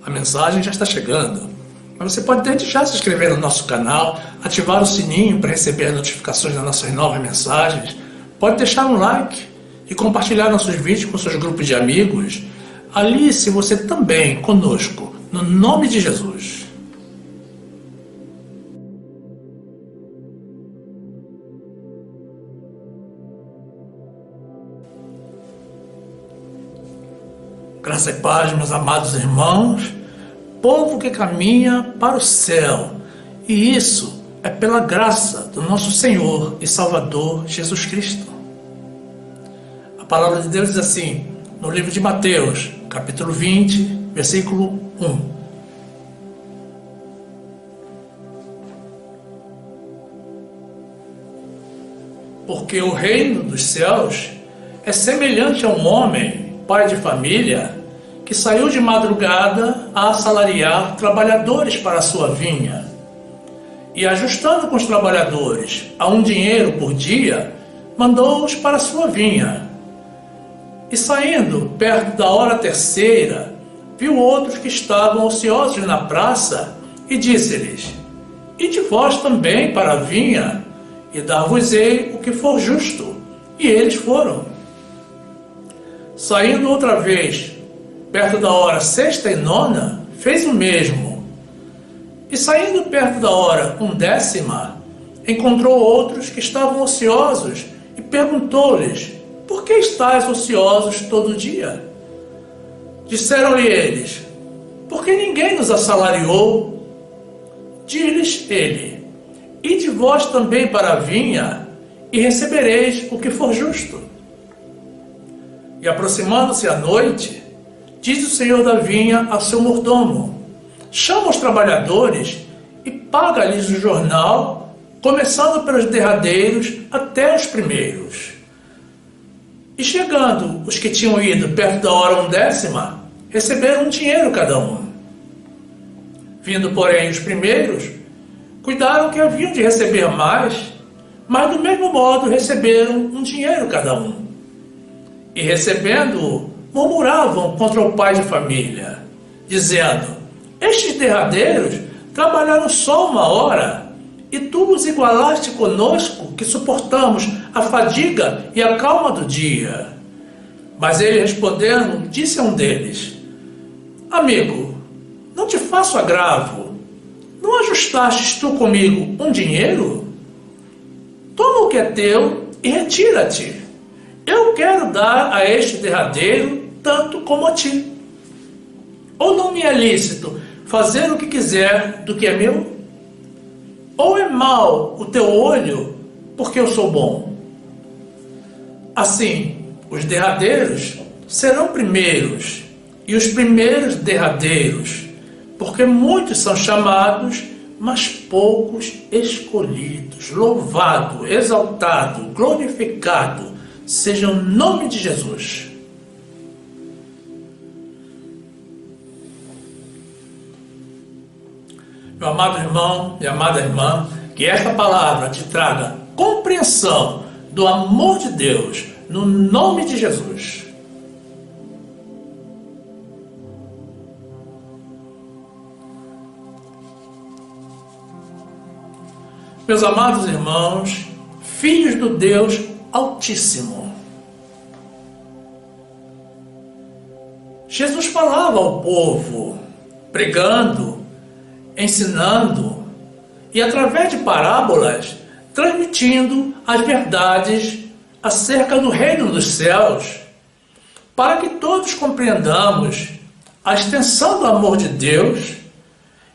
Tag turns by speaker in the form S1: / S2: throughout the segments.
S1: A mensagem já está chegando. Mas você pode desde já se inscrever no nosso canal, ativar o sininho para receber as notificações das nossas novas mensagens. Pode deixar um like e compartilhar nossos vídeos com seus grupos de amigos. Alice você também conosco, no nome de Jesus. Graça e paz, meus amados irmãos, povo que caminha para o céu, e isso é pela graça do nosso Senhor e Salvador Jesus Cristo. A palavra de Deus diz assim, no livro de Mateus, capítulo 20, versículo 1. Porque o reino dos céus é semelhante a um homem, pai de família, que saiu de madrugada a assalariar trabalhadores para a sua vinha. E ajustando com os trabalhadores a um dinheiro por dia, mandou-os para a sua vinha. E saindo perto da hora terceira, viu outros que estavam ociosos na praça e disse-lhes: Ide vós também para a vinha, e dar-vos-ei o que for justo. E eles foram. Saindo outra vez, perto da hora sexta e nona, fez o mesmo. E saindo perto da hora undécima, encontrou outros que estavam ociosos e perguntou-lhes: Por que estáis ociosos todo dia? Disseram-lhe eles: Porque ninguém nos assalariou. Diz-lhes ele: Ide vós também para a vinha, e recebereis o que for justo. E aproximando-se a noite, diz o senhor da vinha a seu mordomo: Chama os trabalhadores e paga-lhes o jornal, começando pelos derradeiros até os primeiros. E chegando os que tinham ido perto da hora undécima, receberam um dinheiro cada um. Vindo, porém, os primeiros, cuidaram que haviam de receber mais, mas do mesmo modo receberam um dinheiro cada um. E recebendo-o, murmuravam contra o pai de família, dizendo: Estes derradeiros trabalharam só uma hora, e tu os igualaste conosco, que suportamos a fadiga e a calma do dia. Mas ele respondendo, disse a um deles: Amigo, não te faço agravo. Não ajustastes tu comigo um dinheiro? Toma o que é teu e retira-te. Eu quero dar a este derradeiro tanto como a ti. Ou não me é lícito fazer o que quiser do que é meu? Ou é mau o teu olho porque eu sou bom? Assim, os derradeiros serão primeiros, e os primeiros derradeiros, porque muitos são chamados, mas poucos escolhidos. Louvado, exaltado, glorificado seja o nome de Jesus. Meu amado irmão e amada irmã, que esta palavra te traga compreensão do amor de Deus, no nome de Jesus. Meus amados irmãos, filhos do Deus Altíssimo, Jesus falava ao povo, pregando, ensinando e, através de parábolas, transmitindo as verdades acerca do reino dos céus, para que todos compreendamos a extensão do amor de Deus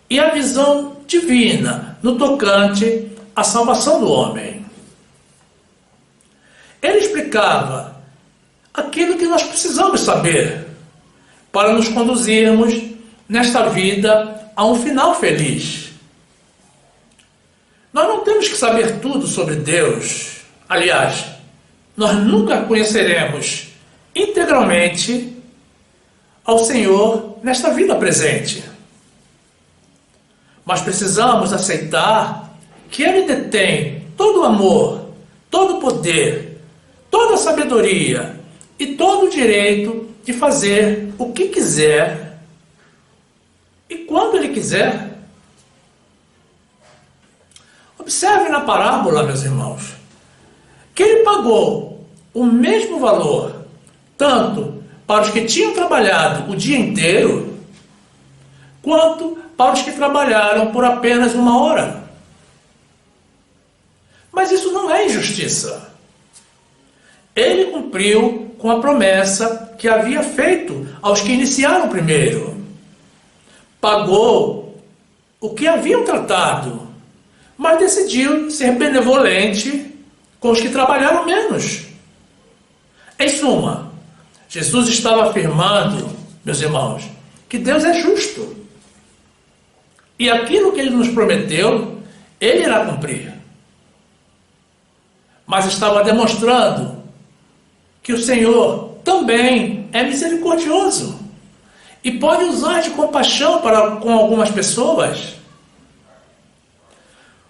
S1: e a visão divina no tocante à salvação do homem. Ele explicava aquilo que nós precisamos saber para nos conduzirmos nesta vida a um final feliz. Nós não temos que saber tudo sobre Deus. Aliás, nós nunca conheceremos integralmente ao Senhor nesta vida presente. Mas precisamos aceitar que Ele detém todo o amor, todo o poder, toda a sabedoria e todo o direito de fazer o que quiser quiser. Observe na parábola, meus irmãos, que ele pagou o mesmo valor, tanto para os que tinham trabalhado o dia inteiro, quanto para os que trabalharam por apenas 1 hora. Mas isso não é injustiça. Ele cumpriu com a promessa que havia feito aos que iniciaram primeiro. Pagou o que haviam tratado, mas decidiu ser benevolente com os que trabalharam menos. Em suma, Jesus estava afirmando, meus irmãos, que Deus é justo. E aquilo que Ele nos prometeu, Ele irá cumprir. Mas estava demonstrando que o Senhor também é misericordioso e pode usar de compaixão com algumas pessoas.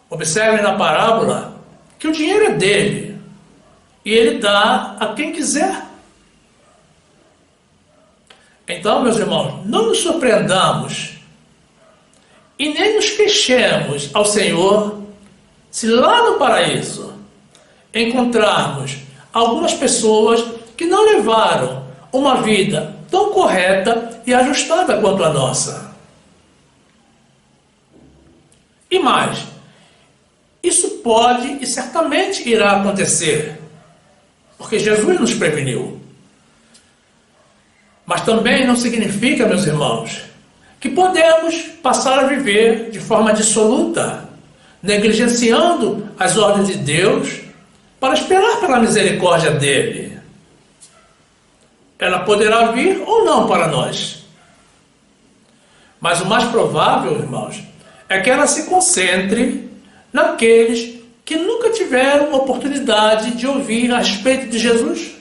S1: Observe na parábola que o dinheiro é dele e ele dá a quem quiser. Então, meus irmãos, não nos surpreendamos e nem nos queixemos ao Senhor se lá no paraíso encontrarmos algumas pessoas que não levaram uma vida tão correta e ajustada quanto a nossa. E mais, isso pode e certamente irá acontecer, porque Jesus nos preveniu. Mas também não significa, meus irmãos, que podemos passar a viver de forma dissoluta, negligenciando as ordens de Deus para esperar pela misericórdia dele. Ela poderá vir ou não para nós. Mas o mais provável, irmãos, é que ela se concentre naqueles que nunca tiveram oportunidade de ouvir a respeito de Jesus.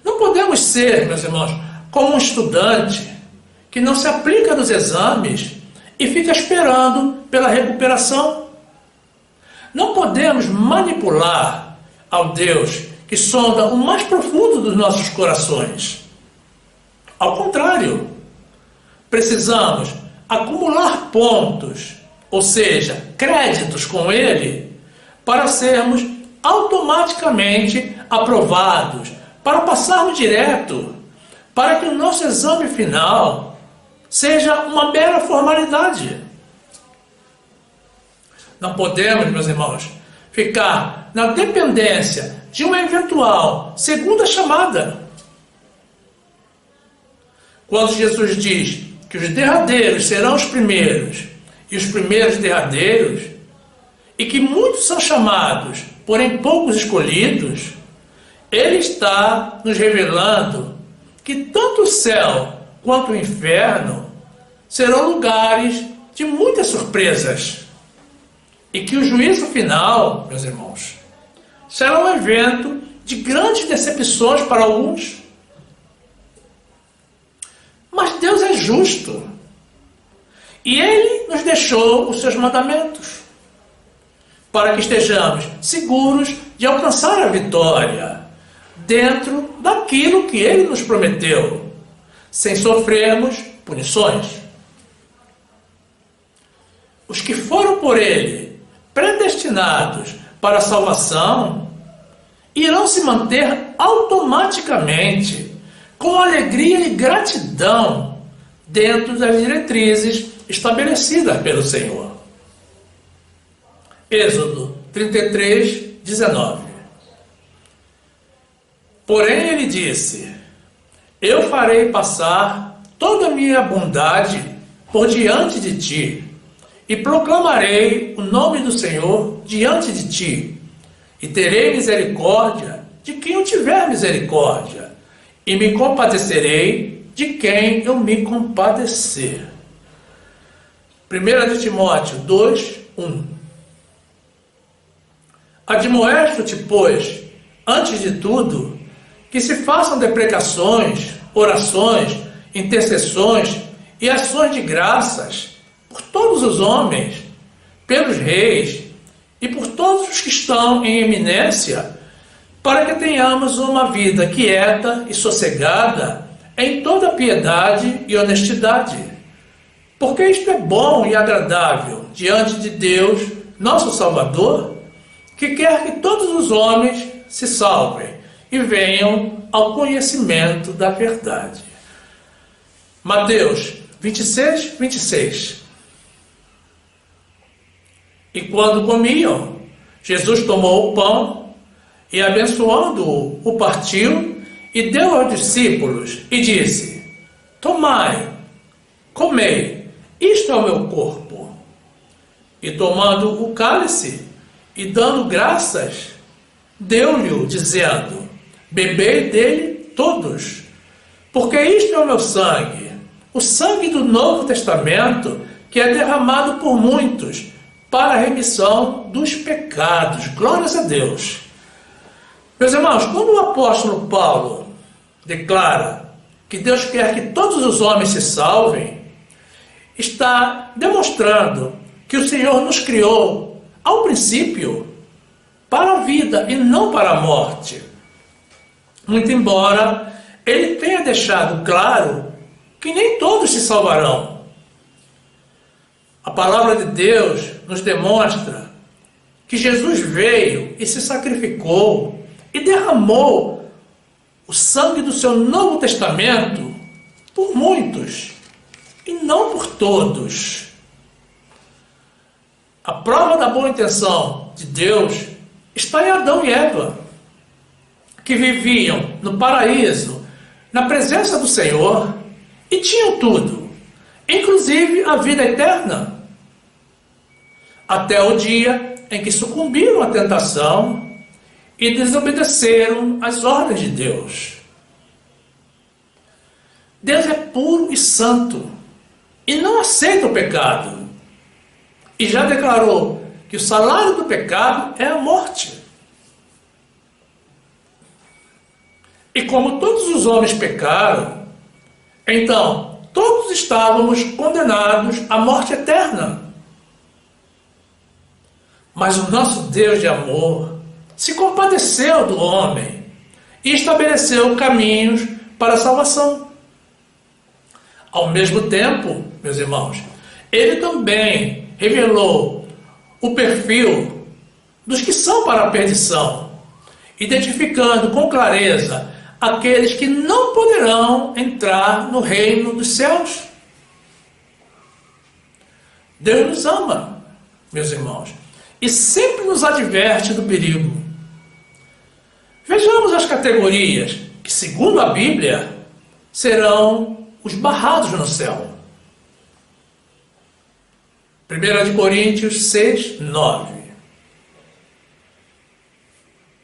S1: Não podemos ser, meus irmãos, como um estudante que não se aplica nos exames e fica esperando pela recuperação. Não podemos manipular ao Deus que sonda o mais profundo dos nossos corações. Ao contrário, precisamos acumular pontos, ou seja, créditos com Ele, para sermos automaticamente aprovados, para passarmos direto, para que o nosso exame final seja uma mera formalidade. Não podemos, meus irmãos, ficar na dependência de uma eventual segunda chamada. Quando Jesus diz que os derradeiros serão os primeiros e os primeiros derradeiros, e que muitos são chamados, porém poucos escolhidos, Ele está nos revelando que tanto o céu quanto o inferno serão lugares de muitas surpresas. E que o juízo final, meus irmãos, será um evento de grandes decepções para alguns. Mas Deus é justo. E Ele nos deixou os seus mandamentos, para que estejamos seguros de alcançar a vitória, dentro daquilo que Ele nos prometeu, sem sofrermos punições. Os que foram por Ele predestinados para a salvação, irão se manter automaticamente com alegria e gratidão dentro das diretrizes estabelecidas pelo Senhor. Êxodo 33, 19. Porém ele disse: eu farei passar toda a minha bondade por diante de ti, e proclamarei o nome do Senhor diante de ti, e terei misericórdia de quem eu tiver misericórdia, e me compadecerei de quem eu me compadecer. 1 de Timóteo 2, 1. Admoesto-te, pois, antes de tudo, que se façam deprecações, orações, intercessões e ações de graças por todos os homens, pelos reis e por todos os que estão em eminência, para que tenhamos uma vida quieta e sossegada em toda piedade e honestidade, porque isto é bom e agradável diante de Deus, nosso Salvador, que quer que todos os homens se salvem e venham ao conhecimento da verdade. Mateus 26, 26. E quando comiam, Jesus tomou o pão e, abençoando-o, o partiu e deu aos discípulos e disse: tomai, comei, isto é o meu corpo. E tomando o cálice e dando graças, deu-lhe, dizendo: bebei dele todos, porque isto é o meu sangue, o sangue do Novo Testamento, que é derramado por muitos para a remissão dos pecados. Glórias a Deus. Meus irmãos, quando o apóstolo Paulo declara que Deus quer que todos os homens se salvem, está demonstrando que o Senhor nos criou, ao princípio, para a vida e não para a morte. Muito embora ele tenha deixado claro que nem todos se salvarão. A palavra de Deus nos demonstra que Jesus veio e se sacrificou e derramou o sangue do seu Novo Testamento por muitos e não por todos. A prova da boa intenção de Deus está em Adão e Eva, que viviam no paraíso, na presença do Senhor, e tinham tudo, inclusive a vida eterna, até o dia em que sucumbiram à tentação e desobedeceram às ordens de Deus. Deus é puro e santo e não aceita o pecado, e já declarou que o salário do pecado é a morte. E como todos os homens pecaram, então todos estávamos condenados à morte eterna. Mas o nosso Deus de amor se compadeceu do homem e estabeleceu caminhos para a salvação. Ao mesmo tempo, meus irmãos, ele também revelou o perfil dos que são para a perdição, identificando com clareza aqueles que não poderão entrar no reino dos céus. Deus nos ama, meus irmãos, e sempre nos adverte do perigo. Vejamos as categorias que, segundo a Bíblia, serão os barrados no céu. 1 Coríntios 6, 9.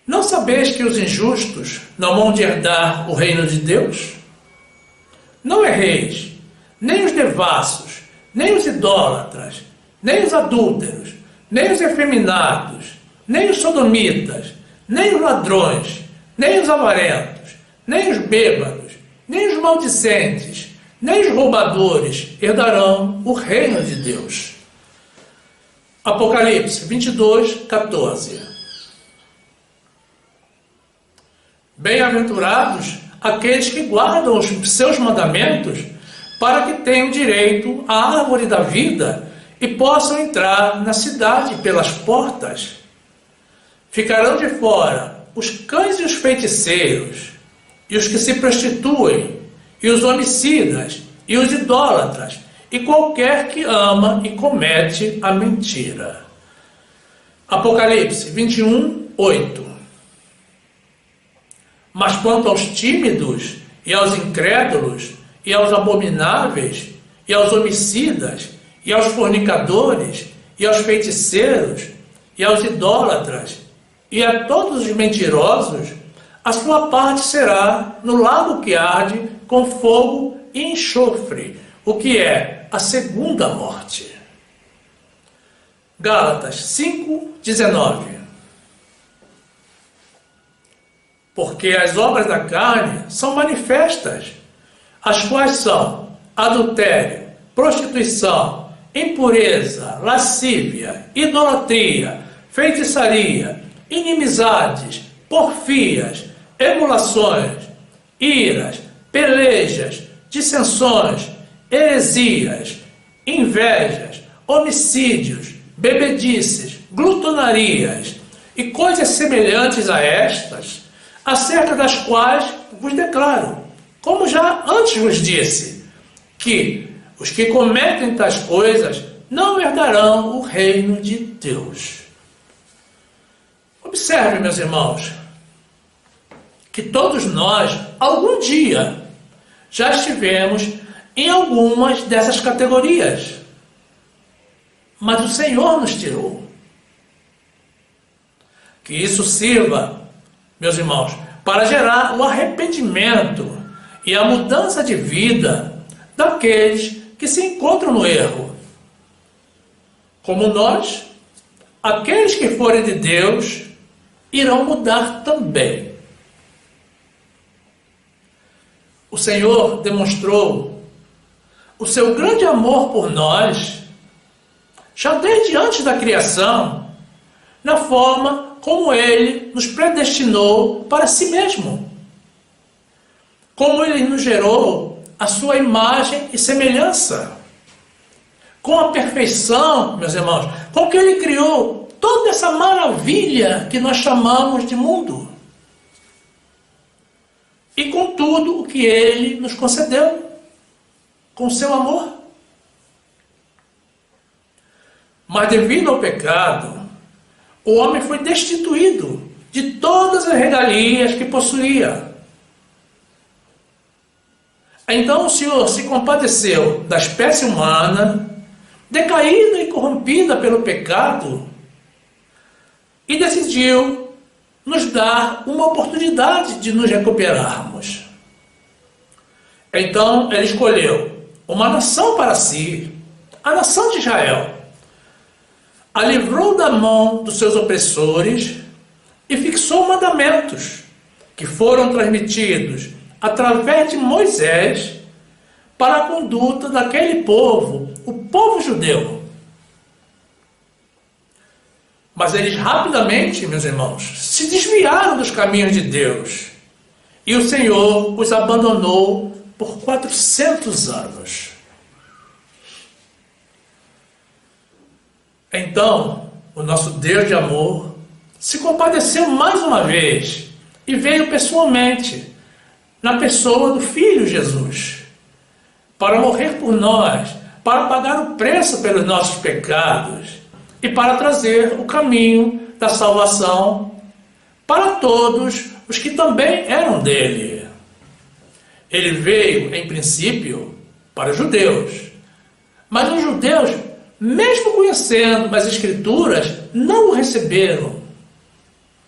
S1: Não sabeis que os injustos não vão de herdar o reino de Deus? Não erreis, nem os devassos, nem os idólatras, nem os adúlteros, nem os efeminados, nem os sodomitas, nem os ladrões, nem os avarentos, nem os bêbados, nem os maldicentes, nem os roubadores herdarão o reino de Deus. Apocalipse 22, 14. Bem-aventurados aqueles que guardam os seus mandamentos, para que tenham direito à árvore da vida e possam entrar na cidade pelas portas. Ficarão de fora os cães e os feiticeiros, e os que se prostituem, e os homicidas, e os idólatras, e qualquer que ama e comete a mentira. Apocalipse 21, 8. Mas quanto aos tímidos, e aos incrédulos, e aos abomináveis, e aos homicidas, e aos fornicadores, e aos feiticeiros, e aos idólatras, e a todos os mentirosos, a sua parte será no lago que arde com fogo e enxofre, o que é a segunda morte. Gálatas 5, 19. Porque as obras da carne são manifestas, as quais são adultério, prostituição, impureza, lascívia, idolatria, feitiçaria, inimizades, porfias, emulações, iras, pelejas, dissensões, heresias, invejas, homicídios, bebedices, glutonarias e coisas semelhantes a estas, acerca das quais vos declaro, como já antes vos disse, que os que cometem tais coisas não herdarão o reino de Deus. Observe, meus irmãos, que todos nós, algum dia, já estivemos em algumas dessas categorias. Mas o Senhor nos tirou. Que isso sirva, meus irmãos, para gerar o arrependimento e a mudança de vida daqueles que se encontram no erro. Como nós, aqueles que forem de Deus irão mudar também. O Senhor demonstrou o seu grande amor por nós, já desde antes da criação, na forma como Ele nos predestinou para si mesmo. Como Ele nos gerou a sua imagem e semelhança. Com a perfeição, meus irmãos, com que Ele criou toda essa maravilha que nós chamamos de mundo. E com tudo o que Ele nos concedeu, com seu amor. Mas devido ao pecado, o homem foi destituído de todas as regalias que possuía. Então o Senhor se compadeceu da espécie humana, decaída e corrompida pelo pecado, e decidiu nos dar uma oportunidade de nos recuperarmos. Então Ele escolheu uma nação para si, a nação de Israel. A livrou da mão dos seus opressores e fixou mandamentos que foram transmitidos através de Moisés para a conduta daquele povo, o povo judeu. Mas eles rapidamente, meus irmãos, se desviaram dos caminhos de Deus e o Senhor os abandonou por 400 anos. Então, o nosso Deus de amor se compadeceu mais uma vez e veio pessoalmente, na pessoa do Filho Jesus, para morrer por nós, para pagar o preço pelos nossos pecados e para trazer o caminho da salvação para todos os que também eram dele. Ele veio, em princípio, para os judeus, mas os judeus, mesmo conhecendo as Escrituras, não o receberam,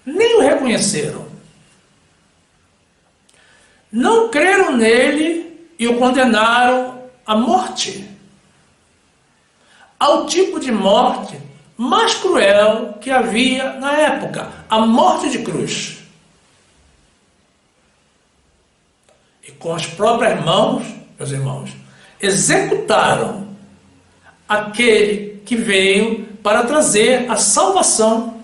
S1: nem o reconheceram. Não creram nele e o condenaram à morte, ao tipo de morte mais cruel que havia na época, a morte de cruz. E com as próprias mãos, meus irmãos, executaram aquele que veio para trazer a salvação.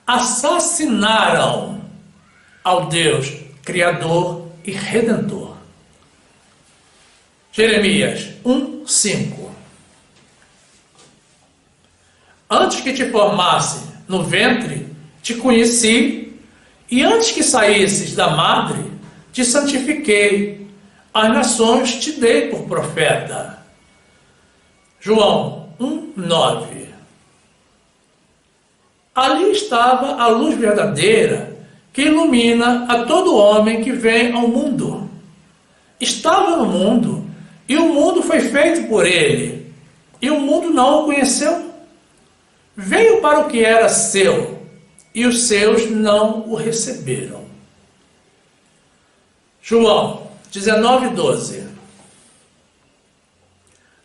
S1: Assassinaram ao Deus Criador e Redentor. Jeremias 1:5. Antes que te formasse no ventre, te conheci, e antes que saísses da madre, te santifiquei. As nações te dei por profeta. João 1:9. Ali estava a luz verdadeira que ilumina a todo homem que vem ao mundo. Estava no mundo, e o mundo foi feito por ele, e o mundo não o conheceu. Veio para o que era seu, e os seus não o receberam. João 19:12.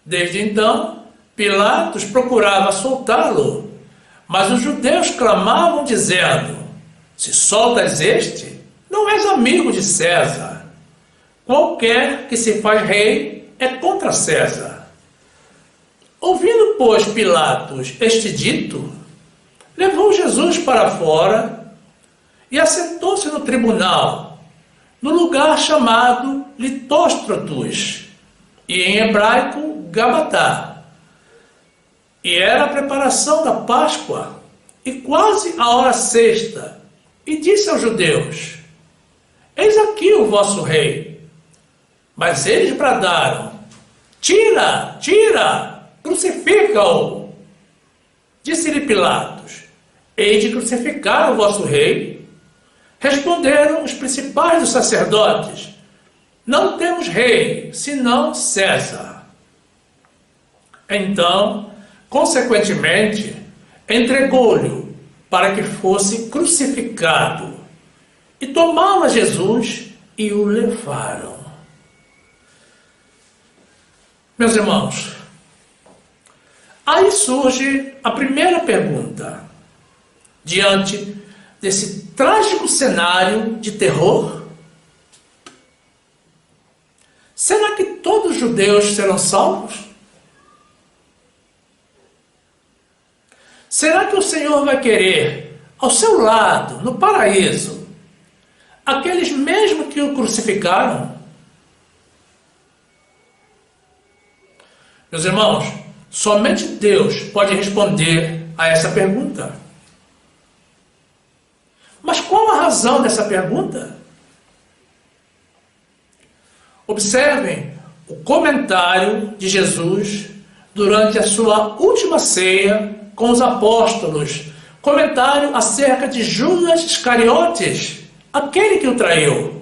S1: Desde então, Pilatos procurava soltá-lo, mas os judeus clamavam dizendo: se soltas este, não és amigo de César. Qualquer que se faz rei é contra César. Ouvindo, pois, Pilatos este dito, levou Jesus para fora e assentou-se no tribunal, no lugar chamado Litóstrotos, e em hebraico Gabatá. E era a preparação da Páscoa, e quase a hora sexta, e disse aos judeus: eis aqui o vosso rei. Mas eles bradaram: tira, tira, crucifica-o. Disse-lhe Pilatos: hei de crucificar o vosso rei? Responderam os principais dos sacerdotes: não temos rei, senão César. Então, consequentemente, entregou-lhe para que fosse crucificado. E tomaram a Jesus e o levaram. Meus irmãos, aí surge a primeira pergunta. Diante desse trágico cenário de terror, será que todos os judeus serão salvos? Será que o Senhor vai querer, ao seu lado, no paraíso, aqueles mesmo que o crucificaram? Meus irmãos, somente Deus pode responder a essa pergunta. Mas qual a razão dessa pergunta? Observem o comentário de Jesus durante a sua última ceia com os apóstolos. Comentário acerca de Judas Iscariotes, aquele que o traiu,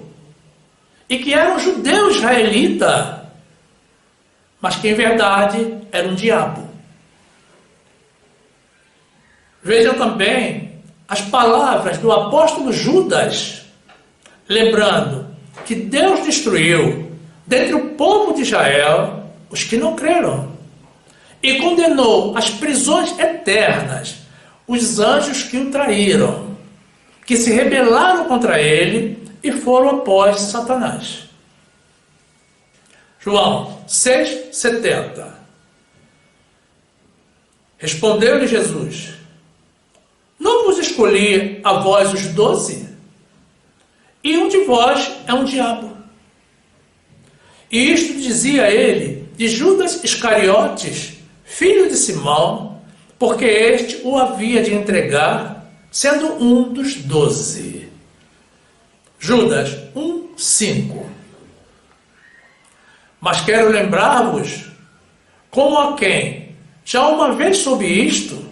S1: e que era um judeu israelita, mas que em verdade era um diabo. Vejam também as palavras do apóstolo Judas, lembrando que Deus destruiu dentre o povo de Israel os que não creram e condenou às prisões eternas os anjos que o traíram, que se rebelaram contra ele e foram após Satanás. João 6,70. Respondeu-lhe Jesus: não vos escolhi a vós os 12? E um de vós é um diabo. E isto dizia ele de Judas Iscariotes, filho de Simão, porque este o havia de entregar, sendo um dos 12. Judas 1,5. Mas quero lembrar-vos, como a quem já uma vez soube isto,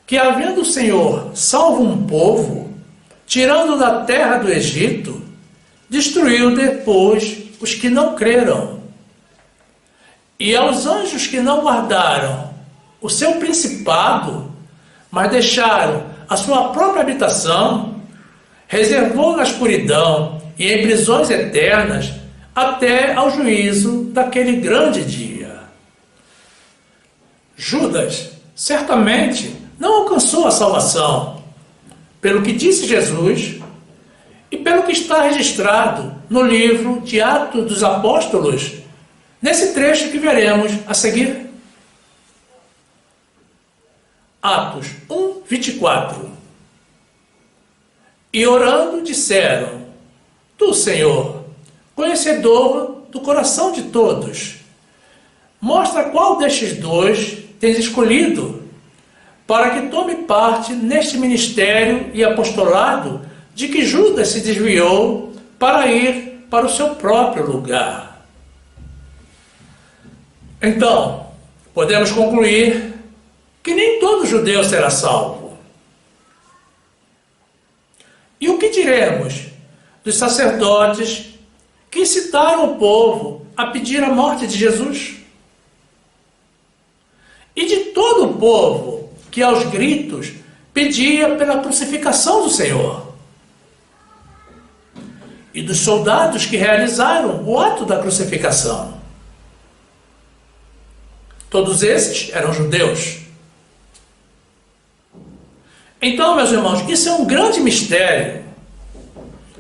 S1: que havendo o Senhor salvo um povo, tirando da terra do Egito, destruiu depois os que não creram. E aos anjos que não guardaram o seu principado, mas deixaram a sua própria habitação, reservou na escuridão e em prisões eternas até ao juízo daquele grande dia. Judas certamente não alcançou a salvação, pelo que disse Jesus e pelo que está registrado no livro de Atos dos Apóstolos, nesse trecho que veremos a seguir. Atos 1:24. E orando disseram: tu, Senhor, conhecedor do coração de todos, mostra qual destes dois tens escolhido, para que tome parte neste ministério e apostolado de que Judas se desviou para ir para o seu próprio lugar. Então, podemos concluir que nem todo judeu será salvo. E o que diremos dos sacerdotes que incitaram o povo a pedir a morte de Jesus? E de todo o povo que aos gritos pedia pela crucificação do Senhor? E dos soldados que realizaram o ato da crucificação? Todos esses eram judeus. Então, meus irmãos, isso é um grande mistério,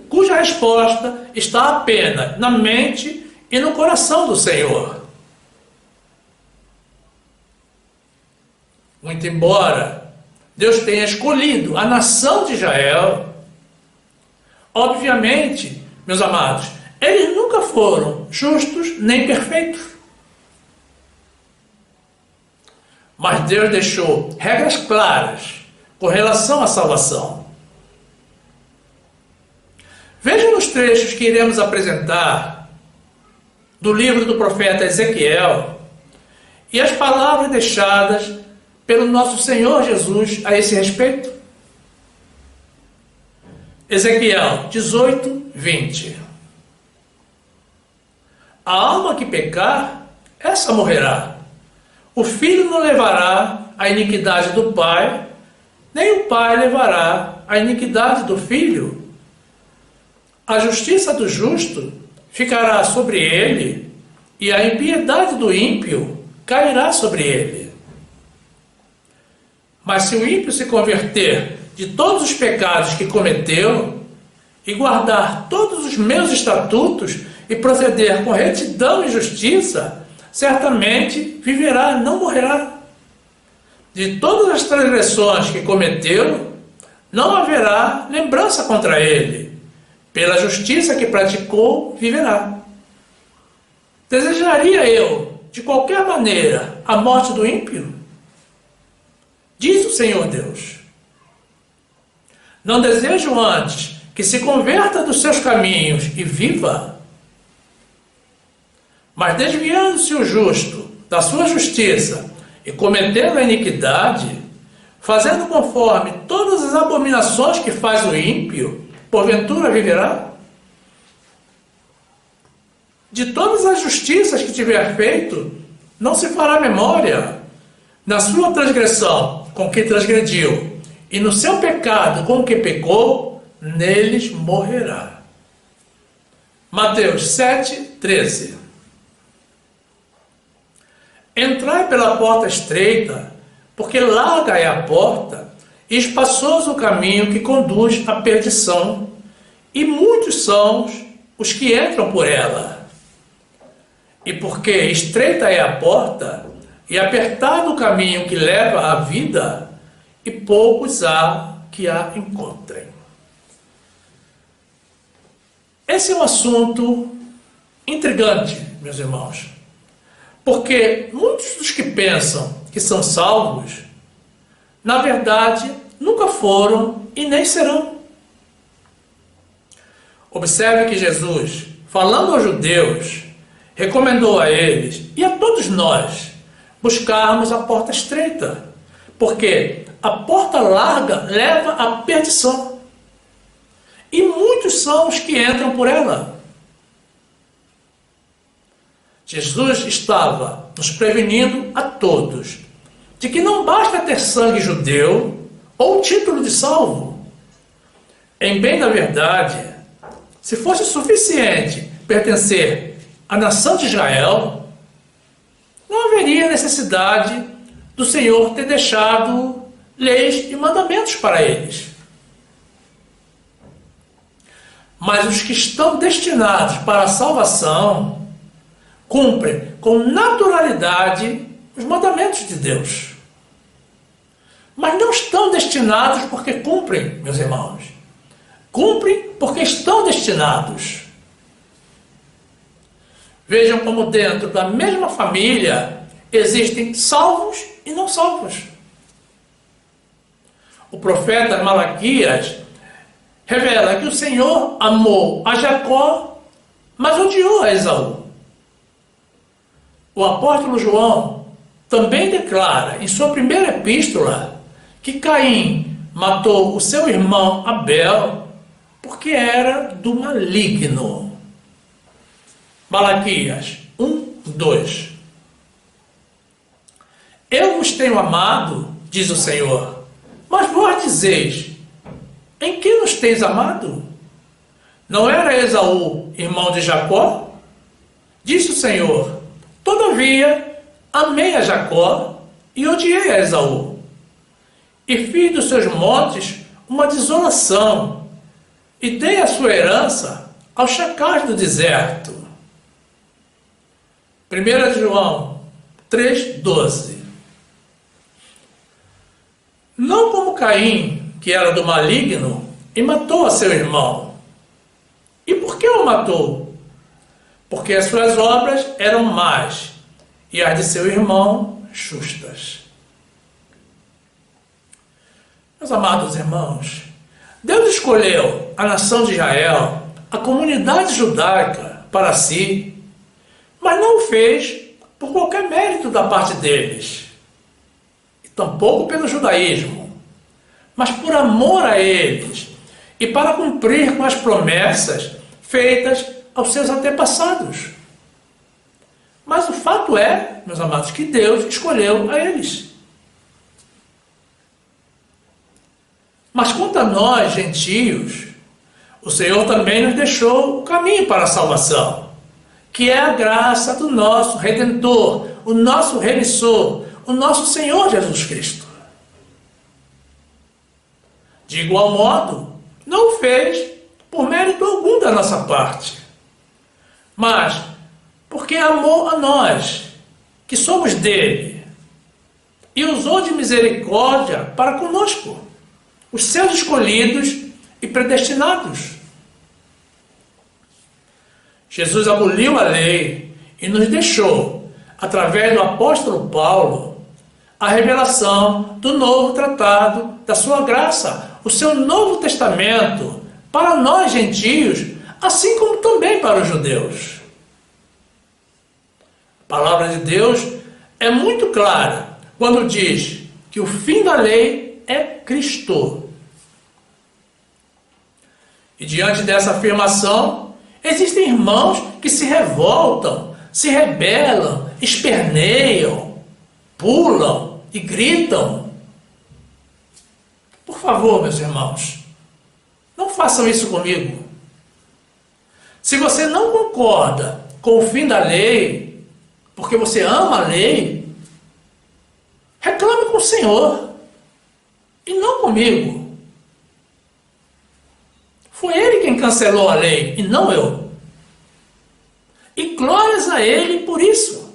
S1: cuja resposta está apenas na mente e no coração do Senhor. Muito embora Deus tenha escolhido a nação de Israel, obviamente meus amados, eles nunca foram justos nem perfeitos. Mas Deus deixou regras claras com relação à salvação. Veja nos trechos que iremos apresentar do livro do profeta Ezequiel e as palavras deixadas pelo nosso Senhor Jesus a esse respeito. Ezequiel 18, 20. A alma que pecar, essa morrerá. O filho não levará a iniquidade do pai, nem o pai levará a iniquidade do filho. A justiça do justo ficará sobre ele, e a impiedade do ímpio cairá sobre ele. Mas se o ímpio se converter de todos os pecados que cometeu, e guardar todos os meus estatutos, e proceder com retidão e justiça, certamente viverá, não morrerá. De todas as transgressões que cometeu, não haverá lembrança contra ele. Pela justiça que praticou, viverá. Desejaria eu, de qualquer maneira, a morte do ímpio? Diz o Senhor Deus. Não desejo antes que se converta dos seus caminhos e viva. Mas desviando-se o justo da sua justiça e cometendo a iniquidade, fazendo conforme todas as abominações que faz o ímpio, porventura viverá? De todas as justiças que tiver feito, não se fará memória. Na sua transgressão com que transgrediu, e no seu pecado com que pecou, neles morrerá. Mateus 7, 13. Entrai pela porta estreita, porque larga é a porta, e espaçoso o caminho que conduz à perdição, e muitos são os que entram por ela. E porque estreita é a porta, e apertado o caminho que leva à vida, e poucos há que a encontrem. Esse é um assunto intrigante, meus irmãos, porque muitos dos que pensam que são salvos, na verdade, nunca foram e nem serão. Observe que Jesus, falando aos judeus, recomendou a eles e a todos nós buscarmos a porta estreita, porque a porta larga leva à perdição, e muitos são os que entram por ela. Jesus estava nos prevenindo a todos de que não basta ter sangue judeu ou título de salvo. Em bem da verdade, se fosse suficiente pertencer à nação de Israel, não haveria necessidade do Senhor ter deixado leis e mandamentos para eles. Mas os que estão destinados para a salvação cumprem com naturalidade os mandamentos de Deus. Mas não estão destinados porque cumprem, meus irmãos. Cumprem porque estão destinados. Vejam como dentro da mesma família existem salvos e não salvos. O profeta Malaquias revela que o Senhor amou a Jacó, mas odiou a Esaú. O apóstolo João também declara em sua primeira epístola que Caim matou o seu irmão Abel porque era do maligno. Malaquias 1, 2. Eu vos tenho amado, diz o Senhor, mas vós dizeis, em que nos tens amado? Não era Esaú irmão de Jacó? Disse o Senhor, todavia amei a Jacó e odiei a Esaú, e fiz dos seus montes uma desolação, e dei a sua herança aos chacais do deserto. 1 João 3, 12. Não como Caim, que era do maligno, e matou a seu irmão. E por que que o matou? Porque as suas obras eram más e as de seu irmão justas. Meus amados irmãos, Deus escolheu a nação de Israel, a comunidade judaica, para si, mas não o fez por qualquer mérito da parte deles, e tampouco pelo judaísmo, mas por amor a eles e para cumprir com as promessas feitas aos seus antepassados. Mas o fato é, meus amados, que Deus escolheu a eles. Mas quanto a nós, gentios, o Senhor também nos deixou o caminho para a salvação, que é a graça do nosso Redentor, o nosso Remissor, o nosso Senhor Jesus Cristo. De igual modo, não o fez por mérito algum da nossa parte, mas porque amou a nós, que somos dele, e usou de misericórdia para conosco, os seus escolhidos e predestinados. Jesus aboliu a lei e nos deixou, através do apóstolo Paulo, a revelação do novo tratado da sua graça, o seu novo testamento, para nós gentios, assim como também para os judeus. A palavra de Deus é muito clara quando diz que o fim da lei é Cristo. E diante dessa afirmação, existem irmãos que se revoltam, se rebelam, esperneiam, pulam e gritam. Por favor, meus irmãos, não façam isso comigo. Se você não concorda com o fim da lei, porque você ama a lei, reclame com o Senhor e não comigo. Foi Ele quem cancelou a lei e não eu. E glórias a Ele por isso.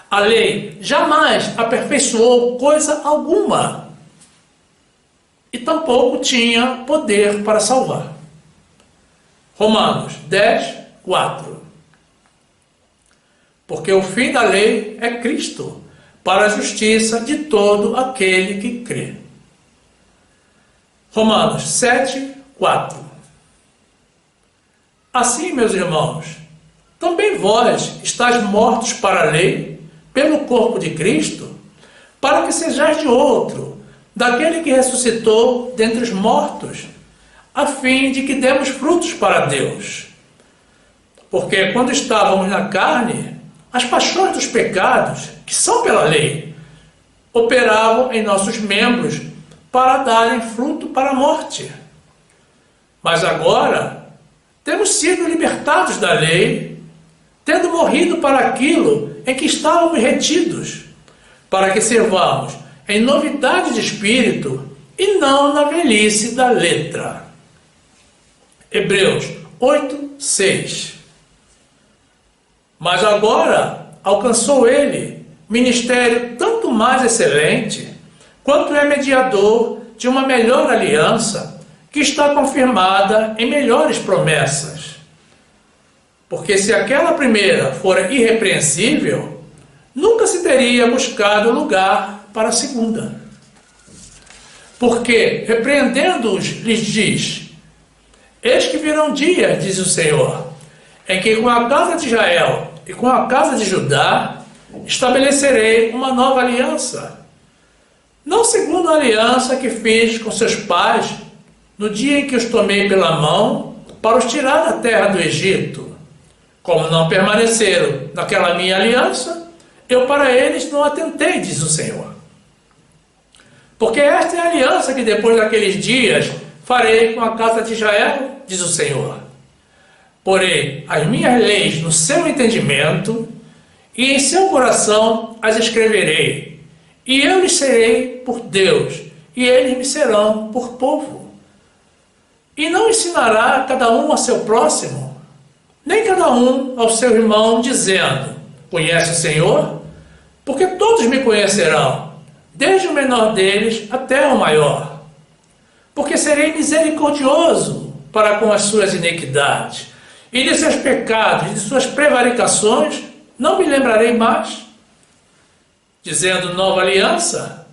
S1: A lei jamais aperfeiçoou coisa alguma e tampouco tinha poder para salvar. Romanos 10, 4. Porque o fim da lei é Cristo, para a justiça de todo aquele que crê. Romanos 7, 4. Assim, meus irmãos, também vós estáis mortos para a lei, pelo corpo de Cristo, para que sejais de outro, daquele que ressuscitou dentre os mortos, a fim de que demos frutos para Deus. Porque quando estávamos na carne, as paixões dos pecados, que são pela lei, operavam em nossos membros para darem fruto para a morte. Mas agora temos sido libertados da lei, tendo morrido para aquilo em que estávamos retidos, para que servamos em novidade de espírito e não na velhice da letra. Hebreus 8, 6. Mas agora alcançou ele ministério tanto mais excelente, quanto é mediador de uma melhor aliança, que está confirmada em melhores promessas. Porque se aquela primeira fora irrepreensível, nunca se teria buscado lugar para a segunda. Porque, repreendendo-os, lhes diz: eis que virão dias, diz o Senhor, em que com a casa de Israel e com a casa de Judá estabelecerei uma nova aliança, não segundo a aliança que fiz com seus pais no dia em que os tomei pela mão para os tirar da terra do Egito. Como não permaneceram naquela minha aliança, eu para eles não atentei, diz o Senhor. Porque esta é a aliança que depois daqueles dias farei com a casa de Israel, diz o Senhor. Porei as minhas leis no seu entendimento e em seu coração as escreverei. E eu lhes serei por Deus, e eles me serão por povo. E não ensinará cada um a seu próximo, nem cada um ao seu irmão, dizendo: conhece o Senhor? Porque todos me conhecerão, desde o menor deles até o maior. Porque serei misericordioso para com as suas iniquidades, e de seus pecados, de suas prevaricações, não me lembrarei mais. Dizendo nova aliança,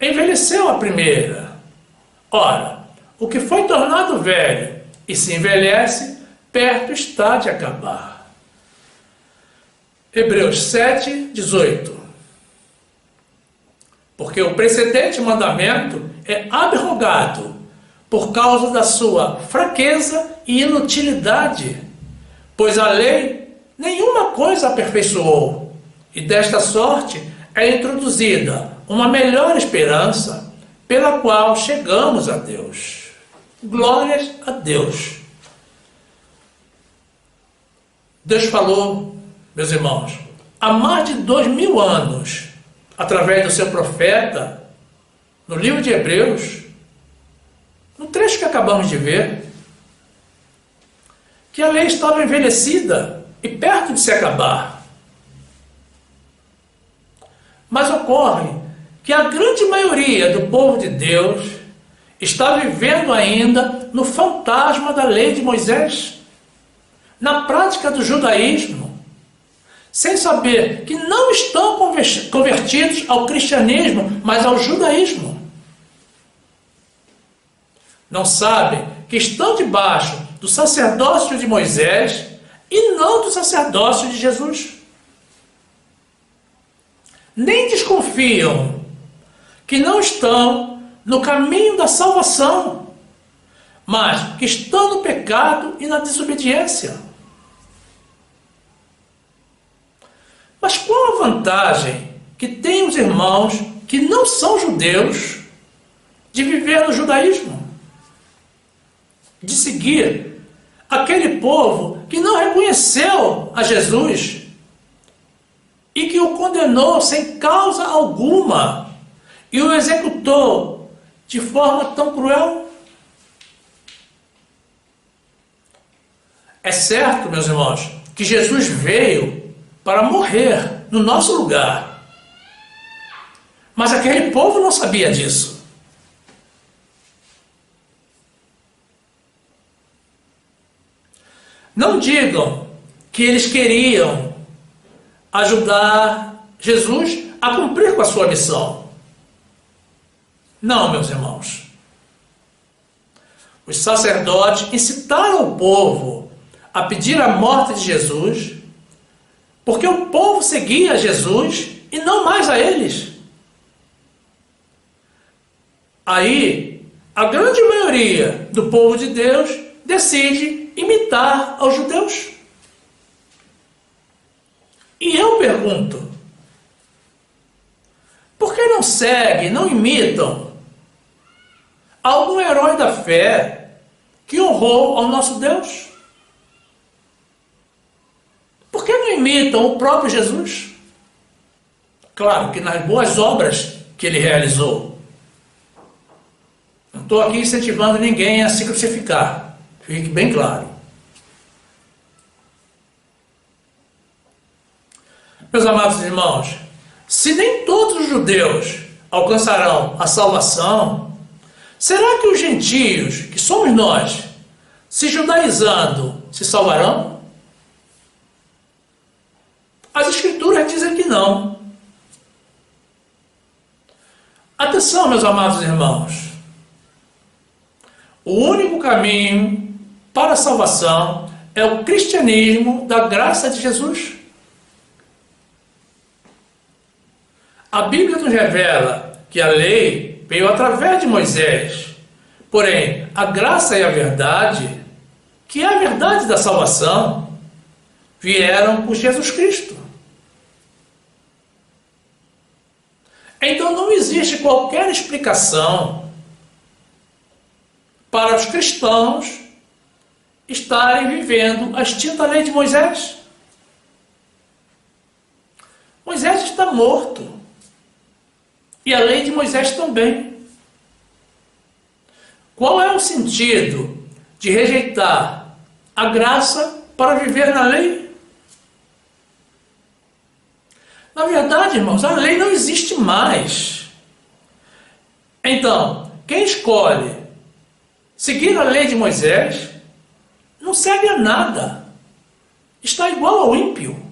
S1: envelheceu a primeira. Ora, o que foi tornado velho e se envelhece, perto está de acabar. Hebreus 7, 18. Porque o precedente mandamento é abrogado por causa da sua fraqueza e inutilidade, pois a lei nenhuma coisa aperfeiçoou, e desta sorte é introduzida uma melhor esperança, pela qual chegamos a Deus. Glórias a Deus. Deus falou, meus irmãos, há mais de 2000 anos, através do seu profeta, no livro de Hebreus, no trecho que acabamos de ver, que a lei estava envelhecida e perto de se acabar. Mas ocorre que a grande maioria do povo de Deus está vivendo ainda no fantasma da lei de Moisés, na prática do judaísmo, sem saber que não estão convertidos ao cristianismo, mas ao judaísmo. Não sabem que estão debaixo do sacerdócio de Moisés e não do sacerdócio de Jesus. Nem desconfiam que não estão no caminho da salvação, mas que estão no pecado e na desobediência. Mas qual a vantagem que têm os irmãos que não são judeus de viver no judaísmo? De seguir aquele povo que não reconheceu a Jesus e que o condenou sem causa alguma e o executou de forma tão cruel? É certo, meus irmãos, que Jesus veio para morrer no nosso lugar. Mas aquele povo não sabia disso. Não digam que eles queriam ajudar Jesus a cumprir com a sua missão. Não, meus irmãos. Os sacerdotes incitaram o povo a pedir a morte de Jesus, porque o povo seguia Jesus e não mais a eles. Aí, a grande maioria do povo de Deus decide imitar aos judeus. E eu pergunto, por que não seguem, não imitam algum herói da fé que honrou ao nosso Deus? Por que não imitam o próprio Jesus? Claro que nas boas obras que ele realizou. Não estou aqui incentivando ninguém a se crucificar. Fique bem claro. Meus amados irmãos, se nem todos os judeus alcançarão a salvação, será que os gentios, que somos nós, se judaizando, se salvarão? As Escrituras dizem que não. Atenção, meus amados irmãos. O único caminho para a salvação é o cristianismo da graça de Jesus. A Bíblia nos revela que a lei veio através de Moisés, porém a graça e a verdade, que é a verdade da salvação, vieram por Jesus Cristo. Então não existe qualquer explicação para os cristãos estarem vivendo a extinta lei de Moisés. Moisés está morto. E a lei de Moisés também. Qual é o sentido de rejeitar a graça para viver na lei? Na verdade, irmãos, a lei não existe mais. Então, quem escolhe seguir a lei de Moisés não segue a nada. está igual ao ímpio.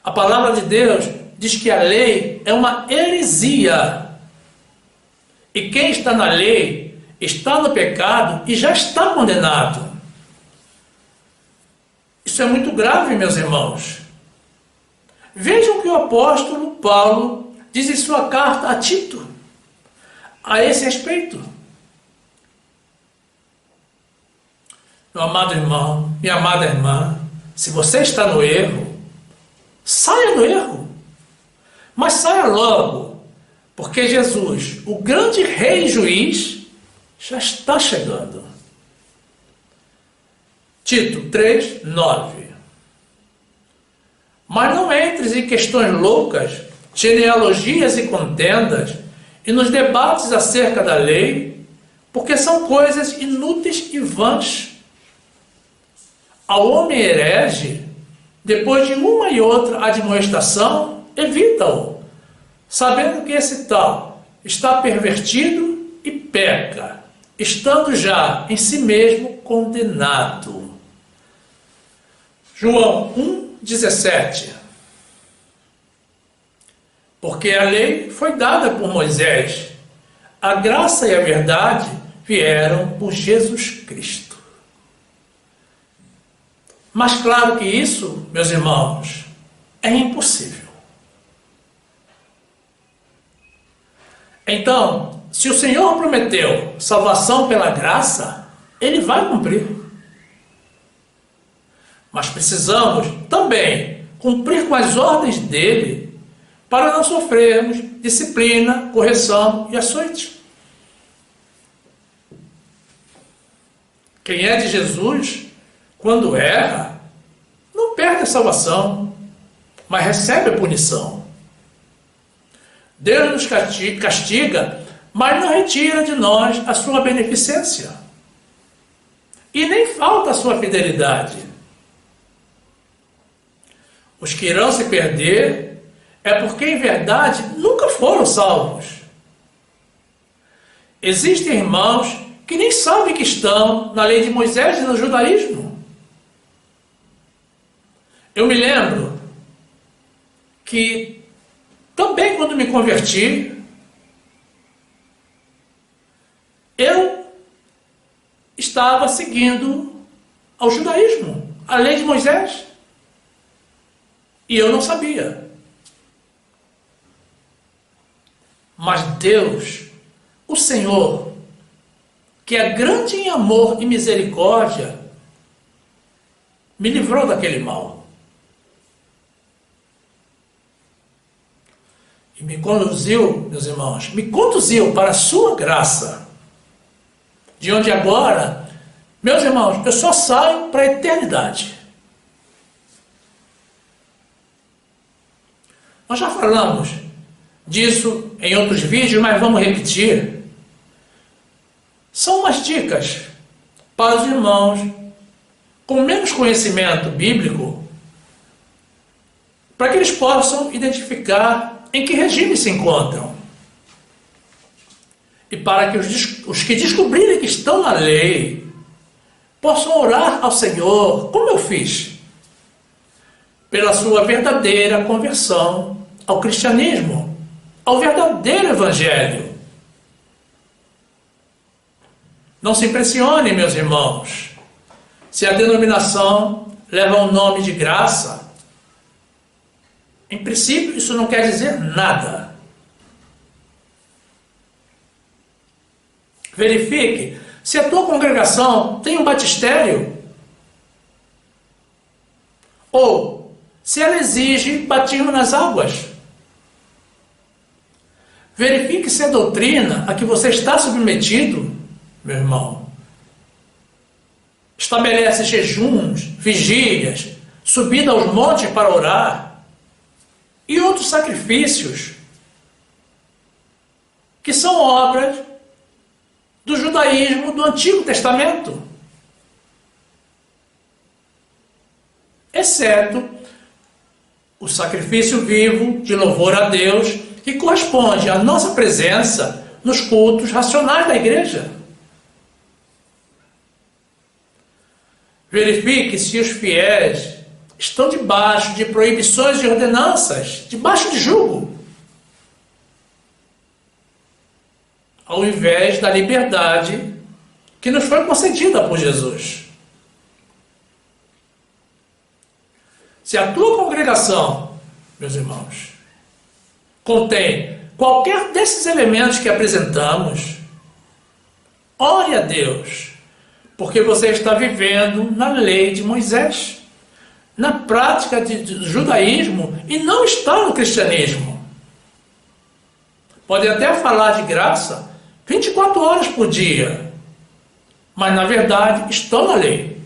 S1: A palavra de Deus diz que a lei é uma heresia. E quem está na lei está no pecado e já está condenado. Isso é muito grave, meus irmãos. Vejam o que o apóstolo Paulo diz em sua carta a Tito a esse respeito. Meu amado irmão, minha amada irmã, se você está no erro, saia do erro, mas saia logo, porque Jesus, o grande rei e juiz, já está chegando. Tito 3, 9. Mas não entres em questões loucas, genealogias e contendas, e nos debates acerca da lei, porque são coisas inúteis e vãs. Ao homem herege, depois de uma e outra admoestação, evita-o, sabendo que esse tal está pervertido e peca, estando já em si mesmo condenado. João 1,17. Porque a lei foi dada por Moisés, a graça e a verdade vieram por Jesus Cristo. Mas claro que isso, meus irmãos, é impossível. Então, se o Senhor prometeu salvação pela graça, Ele vai cumprir. Mas precisamos também cumprir com as ordens dEle para não sofrermos disciplina, correção e açoite. Quem é de Jesus, quando erra, não perde a salvação, mas recebe a punição. Deus nos castiga, mas não retira de nós a sua beneficência. E nem falta a sua fidelidade. Os que irão se perder é porque, em verdade, nunca foram salvos. Existem irmãos que nem sabem que estão na lei de Moisés e no judaísmo. Eu me lembro que também quando me converti, eu estava seguindo ao judaísmo, a lei de Moisés, e eu não sabia. Mas Deus, o Senhor, que é grande em amor e misericórdia, me livrou daquele mal. E me conduziu, meus irmãos, me conduziu para a sua graça, de onde agora, meus irmãos, eu só saio para a eternidade. Nós já falamos disso em outros vídeos, mas vamos repetir. São umas dicas para os irmãos com menos conhecimento bíblico, para que eles possam identificar em que regime se encontram. E para que os que descobrirem que estão na lei possam orar ao Senhor, como eu fiz, pela sua verdadeira conversão ao cristianismo, ao verdadeiro evangelho. Não se impressionem, meus irmãos, se a denominação leva o nome de graça. Em princípio, isso não quer dizer nada. Verifique se a tua congregação tem um batistério ou se ela exige batismo nas águas. Verifique se a doutrina a que você está submetido, meu irmão, estabelece jejuns, vigílias, subida aos montes para orar e outros sacrifícios que são obras do judaísmo do Antigo Testamento, exceto o sacrifício vivo de louvor a Deus, que corresponde à nossa presença nos cultos racionais da igreja. Verifique se os fiéis estão debaixo de proibições e ordenanças, debaixo de jugo, ao invés da liberdade que nos foi concedida por Jesus. Se a tua congregação, meus irmãos, contém qualquer desses elementos que apresentamos, ore a Deus, porque você está vivendo na lei de Moisés, na prática do judaísmo, e não está no cristianismo. Pode até falar de graça 24 horas por dia, mas na verdade estão na lei.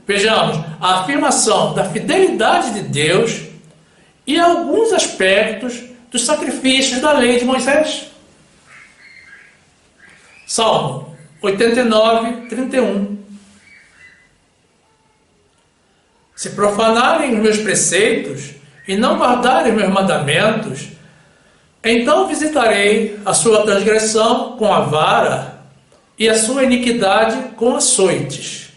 S1: Vejamos a afirmação da fidelidade de Deus e alguns aspectos dos sacrifícios da lei de Moisés. Salmo 89, 31. Se profanarem os meus preceitos e não guardarem meus mandamentos, então visitarei a sua transgressão com a vara e a sua iniquidade com açoites.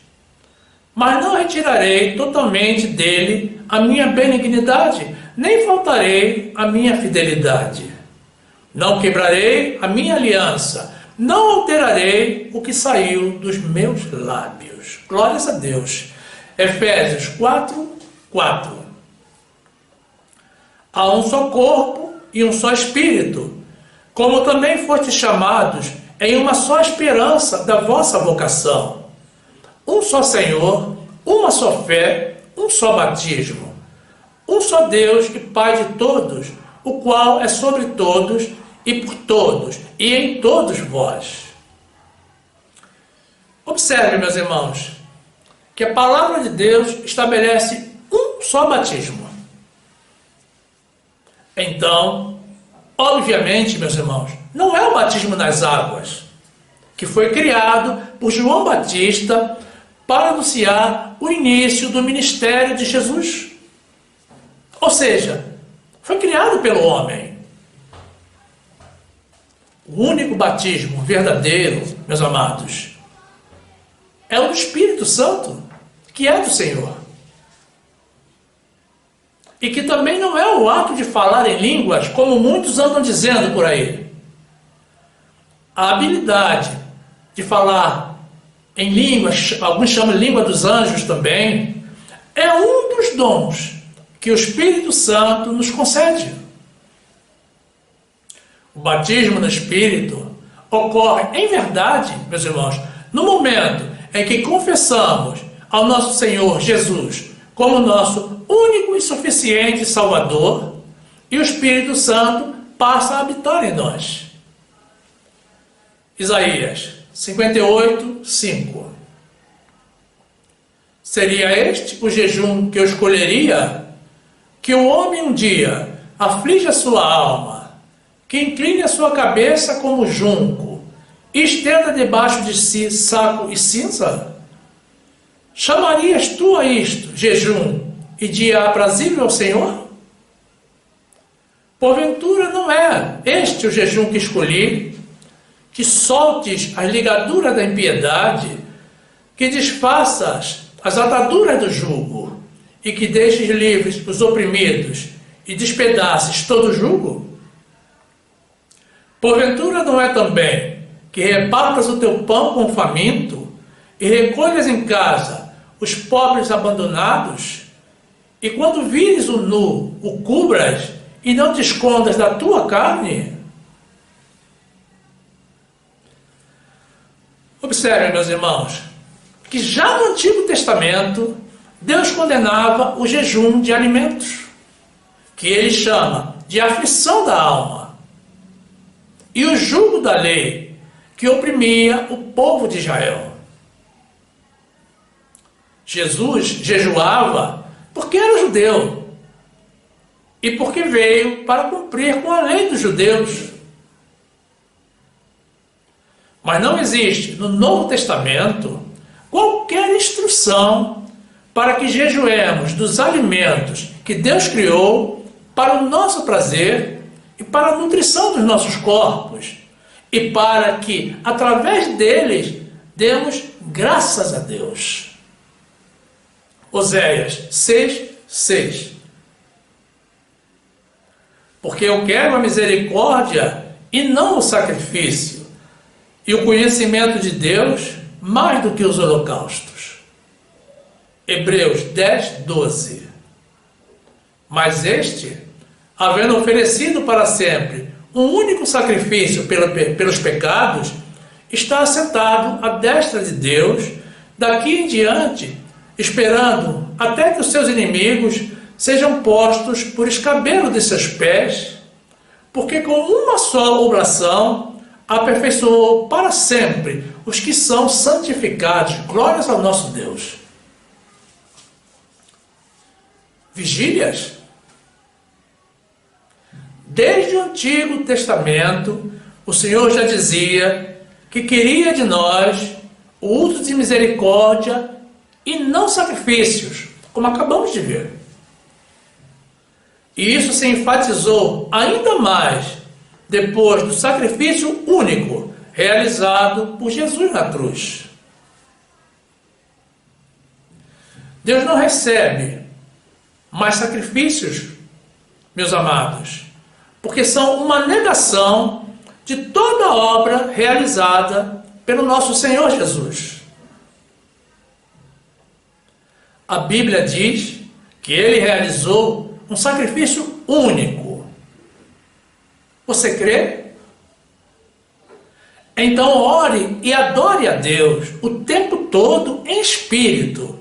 S1: Mas não retirarei totalmente dele a minha benignidade, nem faltarei a minha fidelidade. Não quebrarei a minha aliança, não alterarei o que saiu dos meus lábios. Glórias a Deus. Efésios 4, 4. Há um só corpo e um só espírito, como também fostes chamados em uma só esperança da vossa vocação. Um só Senhor, uma só fé, um só batismo. Um só Deus e Pai de todos, o qual é sobre todos e por todos e em todos vós. Observe, meus irmãos, que a palavra de Deus estabelece um só batismo. Então, obviamente, meus irmãos, não é o batismo nas águas, que foi criado por João Batista para anunciar o início do ministério de Jesus. Ou seja, foi criado pelo homem. O único batismo verdadeiro, meus amados, é o do Espírito Santo, que é do Senhor. E que também não é o ato de falar em línguas, como muitos andam dizendo por aí. A habilidade de falar em línguas, alguns chamam de língua dos anjos também, é um dos dons que o Espírito Santo nos concede. O batismo no Espírito ocorre, em verdade, meus irmãos, no momento em que confessamos ao nosso Senhor Jesus como nosso único e suficiente Salvador, e o Espírito Santo passa a habitar em nós. Isaías 58, 5. Seria este o jejum que eu escolheria? Que o homem um dia aflige a sua alma, que incline a sua cabeça como junco, e estenda debaixo de si saco e cinza? Chamarias tu a isto jejum e dia aprazível ao Senhor? Porventura não é este o jejum que escolhi, que soltes as ligaduras da impiedade, que desfaças as ataduras do jugo, e que deixes livres os oprimidos, e despedaces todo o jugo? Porventura não é também que repartas o teu pão com o faminto, e recolhas em casa os pobres abandonados, e quando vires o nu, o cubras, e não te escondas da tua carne? Observem, meus irmãos, que já no Antigo Testamento, Deus condenava o jejum de alimentos, que ele chama de aflição da alma, e o jugo da lei, que oprimia o povo de Israel. Jesus jejuava porque era judeu, e porque veio para cumprir com a lei dos judeus. Mas não existe no Novo Testamento qualquer instrução para que jejuemos dos alimentos que Deus criou para o nosso prazer e para a nutrição dos nossos corpos, e para que, através deles, demos graças a Deus. Oséias 6:6. Porque eu quero a misericórdia e não o sacrifício, e o conhecimento de Deus mais do que os holocaustos. Hebreus 10:12. Mas este, havendo oferecido para sempre um único sacrifício pelos pecados, está assentado à destra de Deus, daqui em diante, esperando até que os seus inimigos sejam postos por escabelo de seus pés, porque com uma só oblação aperfeiçoou para sempre os que são santificados. Glórias ao nosso Deus. Vigílias. Desde o Antigo Testamento, o Senhor já dizia que queria de nós o uso de misericórdia e não sacrifícios, como acabamos de ver. E isso se enfatizou ainda mais depois do sacrifício único realizado por Jesus na cruz. Deus não recebe mais sacrifícios, meus amados, porque são uma negação de toda a obra realizada pelo nosso Senhor Jesus. A Bíblia diz que ele realizou um sacrifício único. Você crê? Então ore e adore a Deus o tempo todo em espírito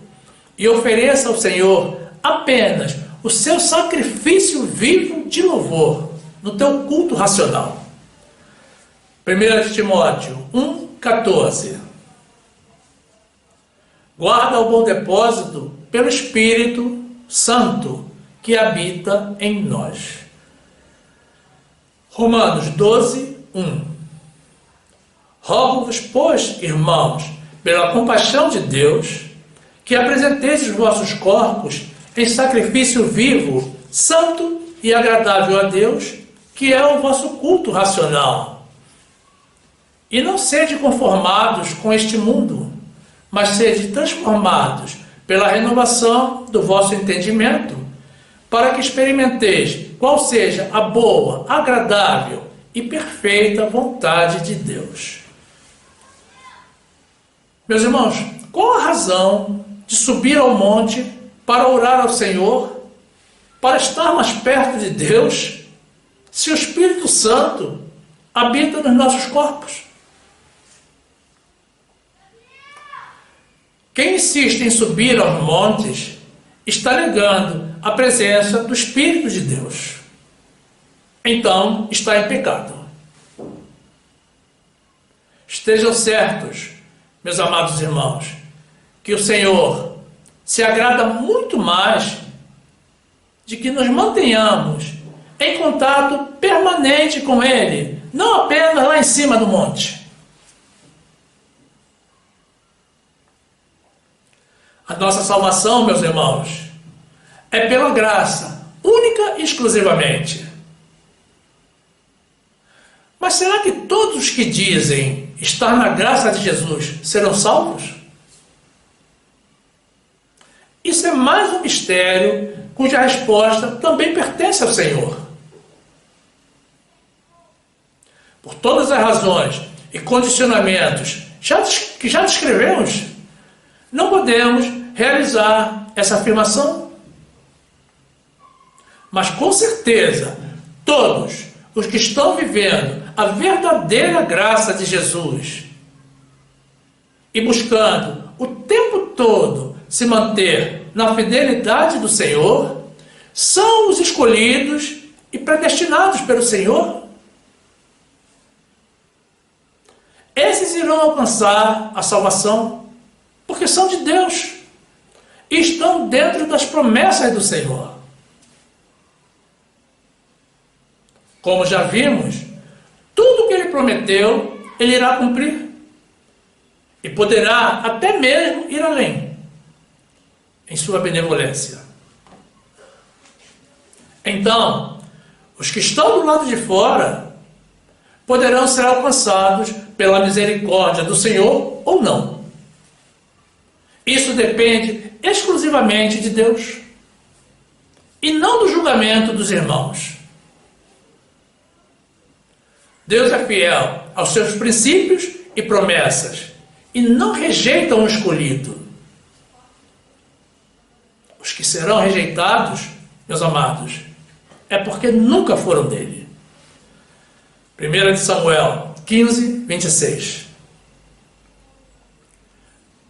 S1: e ofereça ao Senhor apenas o seu sacrifício vivo de louvor no teu culto racional. 1 Timóteo 1,14. Guarda o bom depósito pelo Espírito Santo que habita em nós. Romanos 12:1. Rogo-vos, pois, irmãos, pela compaixão de Deus, que apresenteis os vossos corpos em sacrifício vivo, santo e agradável a Deus, que é o vosso culto racional. E não sede conformados com este mundo, mas sede transformados pela renovação do vosso entendimento, para que experimenteis qual seja a boa, agradável e perfeita vontade de Deus. Meus irmãos, qual a razão de subir ao monte para orar ao Senhor, para estar mais perto de Deus, se o Espírito Santo habita nos nossos corpos? Quem insiste em subir aos montes está negando a presença do Espírito de Deus. Então está em pecado. Estejam certos, meus amados irmãos, que o Senhor se agrada muito mais de que nos mantenhamos em contato permanente com Ele, não apenas lá em cima do monte. A nossa salvação, meus irmãos, é pela graça, única e exclusivamente. Mas será que todos os que dizem estar na graça de Jesus serão salvos? Isso é mais um mistério cuja resposta também pertence ao Senhor. Por todas as razões e condicionamentos que já descrevemos, não podemos realizar essa afirmação. Mas com certeza, todos os que estão vivendo a verdadeira graça de Jesus e buscando o tempo todo se manter na fidelidade do Senhor, são os escolhidos e predestinados pelo Senhor. Esses irão alcançar a salvação, porque são de Deus e estão dentro das promessas do Senhor. Como já vimos, tudo que Ele prometeu, Ele irá cumprir. E poderá até mesmo ir além, em sua benevolência. Então, os que estão do lado de fora poderão ser alcançados pela misericórdia do Senhor ou não. Isso depende exclusivamente de Deus e não do julgamento dos irmãos. Deus é fiel aos seus princípios e promessas e não rejeita um escolhido. Os que serão rejeitados, meus amados, é porque nunca foram dele. 1 Samuel 15, 26.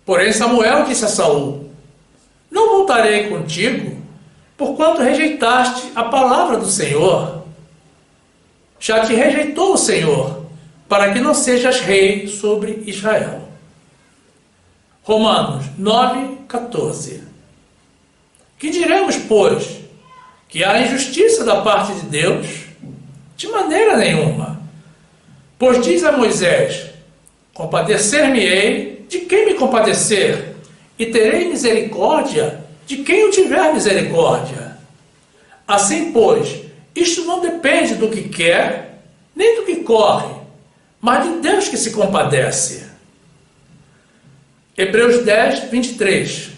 S1: Porém Samuel disse a Saul: não voltarei contigo, porquanto rejeitaste a palavra do Senhor. Já te rejeitou o Senhor, para que não sejas rei sobre Israel. Romanos 9, 14. Que diremos, pois? Que há injustiça da parte de Deus? De maneira nenhuma. Pois diz a Moisés: compadecer-me-ei de quem me compadecer, e terei misericórdia de quem eu tiver misericórdia. Assim, pois, isto não depende do que quer, nem do que corre, mas de Deus que se compadece. Hebreus 10, 23.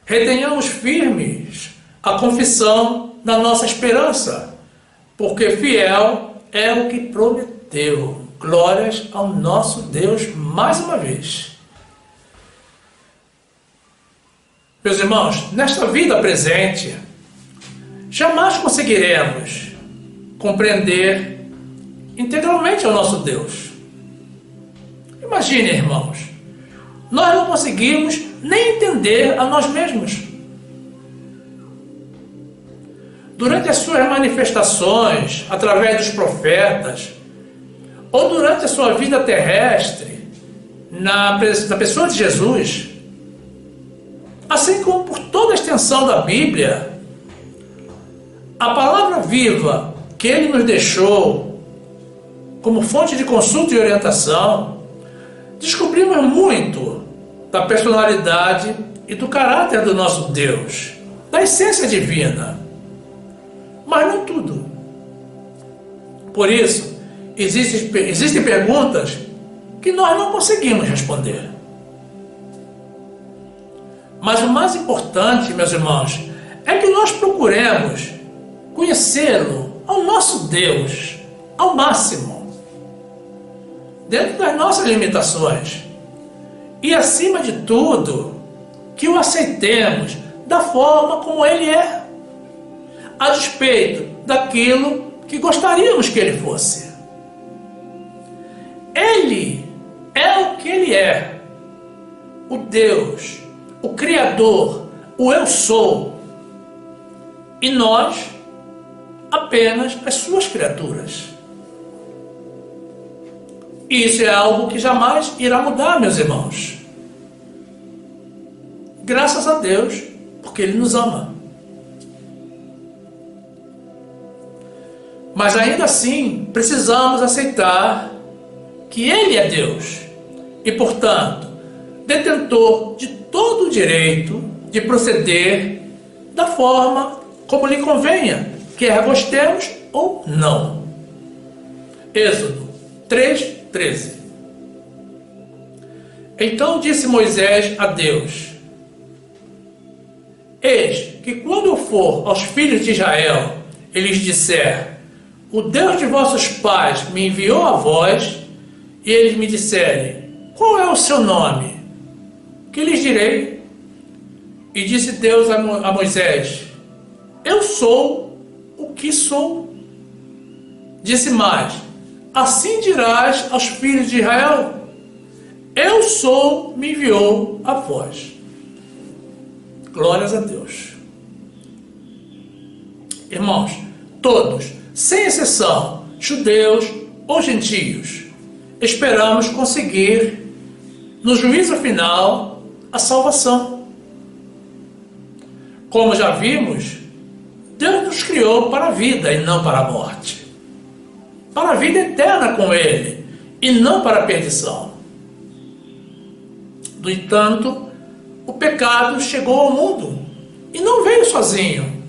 S1: Retenhamos firmes a confissão da nossa esperança, porque fiel é o que prometeu. Glórias ao nosso Deus mais uma vez. Meus irmãos, nesta vida presente, jamais conseguiremos compreender integralmente ao nosso Deus. Imagine, irmãos, nós não conseguimos nem entender a nós mesmos. Durante as suas manifestações, através dos profetas, ou durante a sua vida terrestre, na pessoa de Jesus, assim como por toda a extensão da Bíblia, a palavra viva que ele nos deixou como fonte de consulta e orientação, descobrimos muito da personalidade e do caráter do nosso Deus, da essência divina, mas não tudo. Por isso, existem perguntas que nós não conseguimos responder. Mas o mais importante, meus irmãos, é que nós procuremos conhecê-lo, ao nosso Deus, ao máximo, dentro das nossas limitações. E, acima de tudo, que o aceitemos da forma como ele é, a despeito daquilo que gostaríamos que ele fosse. Ele é o que ele é, o Deus, o Criador, o Eu Sou, e nós apenas as suas criaturas. Isso é algo que jamais irá mudar, meus irmãos. Graças a Deus, porque Ele nos ama. Mas ainda assim, precisamos aceitar que Ele é Deus e, portanto, detentor de todo o direito de proceder da forma como lhe convenha, quer gostemos ou não. Êxodo 3:13. Então disse Moisés a Deus: eis que quando eu for aos filhos de Israel e lhes disser: o Deus de vossos pais me enviou a vós, e eles me disserem: qual é o seu nome? Que lhes direi? E disse Deus a Moisés: eu sou o que sou. Disse mais: assim dirás aos filhos de Israel: eu sou, me enviou a vós. Glórias a Deus. Irmãos, todos, sem exceção, judeus ou gentios, esperamos conseguir, no juízo final, a salvação. Como já vimos, Deus nos criou para a vida e não para a morte, para a vida eterna com Ele e não para a perdição. No entanto, o pecado chegou ao mundo e não veio sozinho.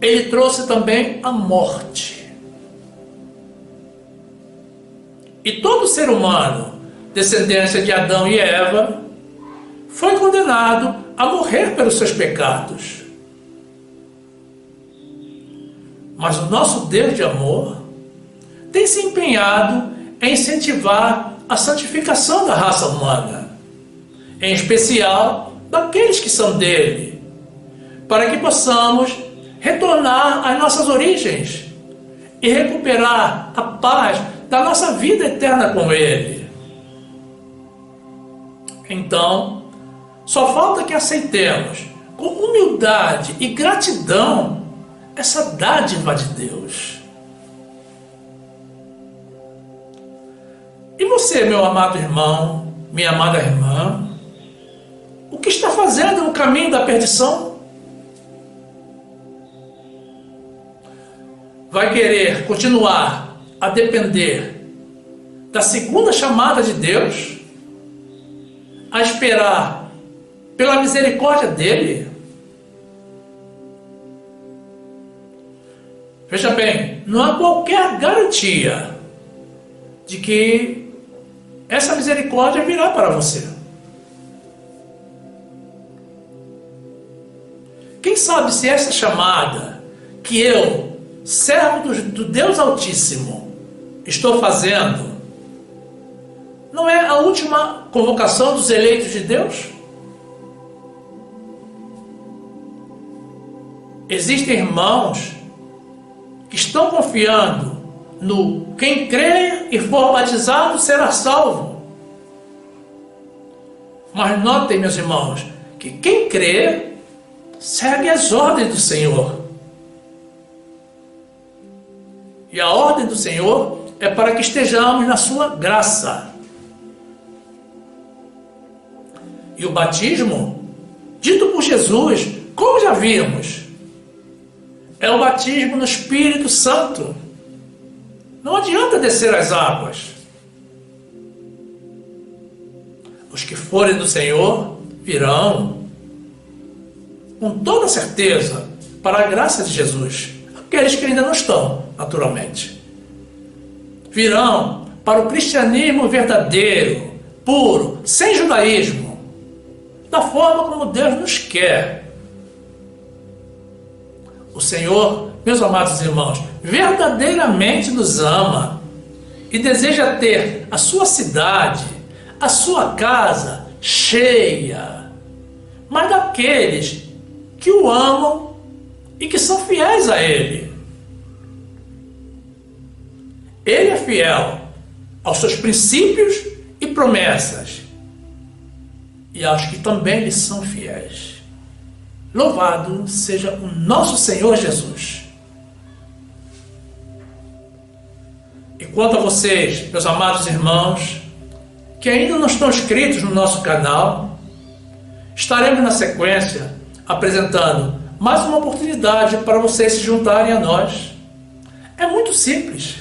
S1: Ele trouxe também a morte. E todo ser humano, descendência de Adão e Eva, foi condenado a morrer pelos seus pecados. Mas o nosso Deus de amor tem se empenhado em incentivar a santificação da raça humana, em especial daqueles que são dele, para que possamos retornar às nossas origens e recuperar a paz da nossa vida eterna com ele. Então, só falta que aceitemos com humildade e gratidão essa dádiva de Deus. E você, meu amado irmão, minha amada irmã, o que está fazendo no caminho da perdição? Vai querer continuar a depender da segunda chamada de Deus, a esperar pela misericórdia dele? Veja bem, não há qualquer garantia de que essa misericórdia virá para você. Quem sabe se essa chamada que eu, servo do Deus Altíssimo, estou fazendo, não é a última convocação dos eleitos de Deus? Existem irmãos que estão confiando no quem crê e for batizado será salvo. Mas notem, meus irmãos, que quem crê segue as ordens do Senhor. E a ordem do Senhor é para que estejamos na sua graça. E o batismo, dito por Jesus, como já vimos, é o batismo no Espírito Santo. Não adianta descer as águas. Os que forem do Senhor virão, com toda certeza, para a graça de Jesus. Aqueles que ainda não estão, naturalmente. Virão para o cristianismo verdadeiro, puro, sem judaísmo, da forma como Deus nos quer. O Senhor, meus amados irmãos, verdadeiramente nos ama e deseja ter a sua cidade, a sua casa cheia, mas daqueles que o amam e que são fiéis a Ele. Ele é fiel aos seus princípios e promessas e aos que também lhe são fiéis. Louvado seja o nosso Senhor Jesus. E quanto a vocês, meus amados irmãos, que ainda não estão inscritos no nosso canal, estaremos na sequência apresentando mais uma oportunidade para vocês se juntarem a nós. É muito simples.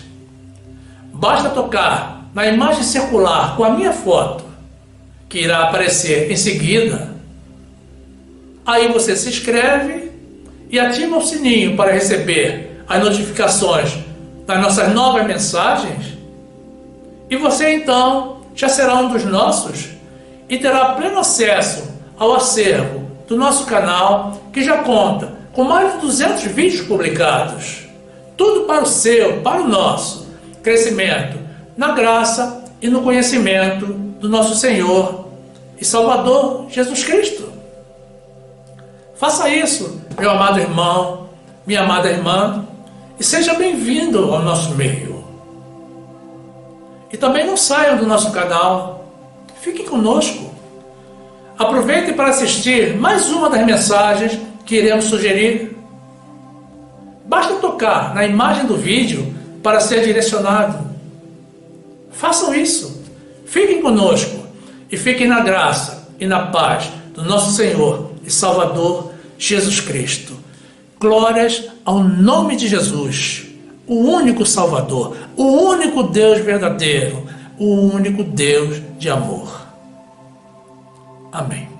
S1: Basta tocar na imagem circular com a minha foto, que irá aparecer em seguida. Aí você se inscreve e ativa o sininho para receber as notificações das nossas novas mensagens. E você então já será um dos nossos e terá pleno acesso ao acervo do nosso canal, que já conta com mais de 200 vídeos publicados. Tudo para o seu, para o nosso crescimento na graça e no conhecimento do nosso Senhor e Salvador Jesus Cristo. Faça isso, meu amado irmão, minha amada irmã, e seja bem-vindo ao nosso meio. E também não saiam do nosso canal, fiquem conosco. Aproveitem para assistir mais uma das mensagens que iremos sugerir. Basta tocar na imagem do vídeo para ser direcionado. Façam isso. Fiquem conosco e fiquem na graça e na paz do nosso Senhor e Salvador Jesus Cristo. Glórias ao nome de Jesus, o único Salvador, o único Deus verdadeiro, o único Deus de amor. Amém.